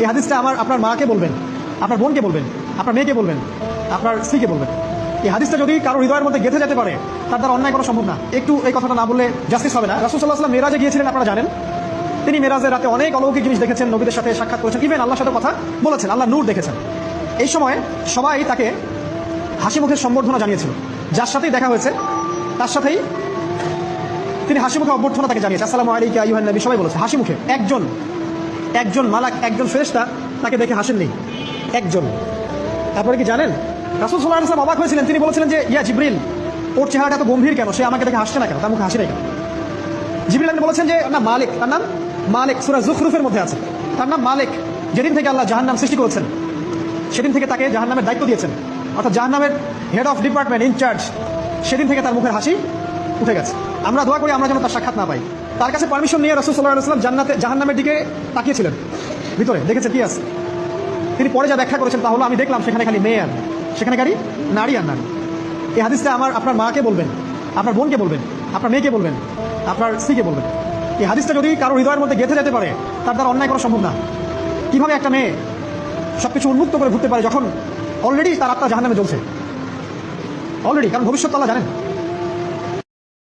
এই হাদিসটা আপনার মাকে বলবেন, আপনার বোনকে বলবেন, আপনার মেয়েকে বলবেন, আপনার স্ত্রীকে বলবেন। এই হাদিসটা যদি কারো হৃদয়ের মধ্যে গেঁথে যেতে পারে, তার দ্বারা অন্যায় করা সম্ভব না। একটু এই কথাটা না বললে জাস্টিস হবে না। রাসূল সাল্লাল্লাহু আলাইহি ওয়াসাল্লাম মেরাজে গিয়েছিলেন, আপনারা জানেন। তিনি মেরাজের রাতে অনেক অলৌকিক জিনিস দেখেছেন, নবীদের সাথে সাক্ষাৎ করেছেন, ইভেন আল্লাহর সাথে কথা বলেছেন, আল্লাহ নূর দেখেছেন। এই সময় সবাই তাকে হাসি মুখের সম্বর্ধনা জানিয়েছিল। যার সাথেই দেখা হয়েছে তার সাথেই তিনি হাসি মুখে অভ্যর্থনা তাকে জানিয়েছে, আসসালামু আলাইকা আইয়ুহান নবী, সবাই বলেছে হাসি মুখে। একজন মালাক, একজন ফেরেশতা তাকে দেখে হাসেননি, একজন। তারপরে কি জানেন, রাসূল সাল্লাল্লাহু আলাইহি ওয়াসাল্লাম অবাক হয়েছিলেন। তিনি বলেছিলেন যে, ইয়া জিবরিল, ওর চেহারাটা এত গম্ভীর কেন, সে আমাকে দেখে হাসছে না কেন, তার মুখে হাসি নাই কেন? জিবরিল আপনি বলেছেন যে না, মালিক, তার নাম মালিক, সূরা যুখরুফের মধ্যে আছে, তার নাম মালিক। যেদিন থেকে আল্লাহ জাহান্নাম সৃষ্টি করেছেন, সেদিন থেকে তাকে জাহান্নামের দায়িত্ব দিয়েছেন, অর্থাৎ জাহান্নামের হেড অফ ডিপার্টমেন্ট, ইনচার্জ। সেদিন থেকে তার মুখের হাসি উঠে গেছে। আমরা দোয়া করি আমরা যেন তার সাক্ষাৎ না পাই। তার কাছে পারমিশন নিয়ে রাসূল সাল্লাল্লাহু আলাইহি ওয়াসাল্লাম জাহান্নামের দিকে তাকিয়েছিলেন, ভিতরে দেখেছেন কি আছে। তিনি পরে যা ব্যাখ্যা করেছেন তা হলো, আমি দেখলাম সেখানে খালি মেয়ে আর সেখানে খালি নারী আর নারী। এই হাদিসটা আপনার মাকে বলবেন, আপনার বোনকে বলবেন, আপনার মেয়েকে বলবেন, আপনার স্ত্রীকে বলবেন। এই হাদিসটা যদি কারো হৃদয়ের মধ্যে গেঁথে যেতে পারে, তার দ্বারা অন্যায় করা সম্ভব না। কিভাবে একটা মেয়ে সবকিছু উন্মুক্ত করে ঘুরতে পারে যখন অলরেডি তার আত্মা জাহান্নামে জ্বলছে, অলরেডি, কারণ ভবিষ্যৎ আল্লাহ জানেন।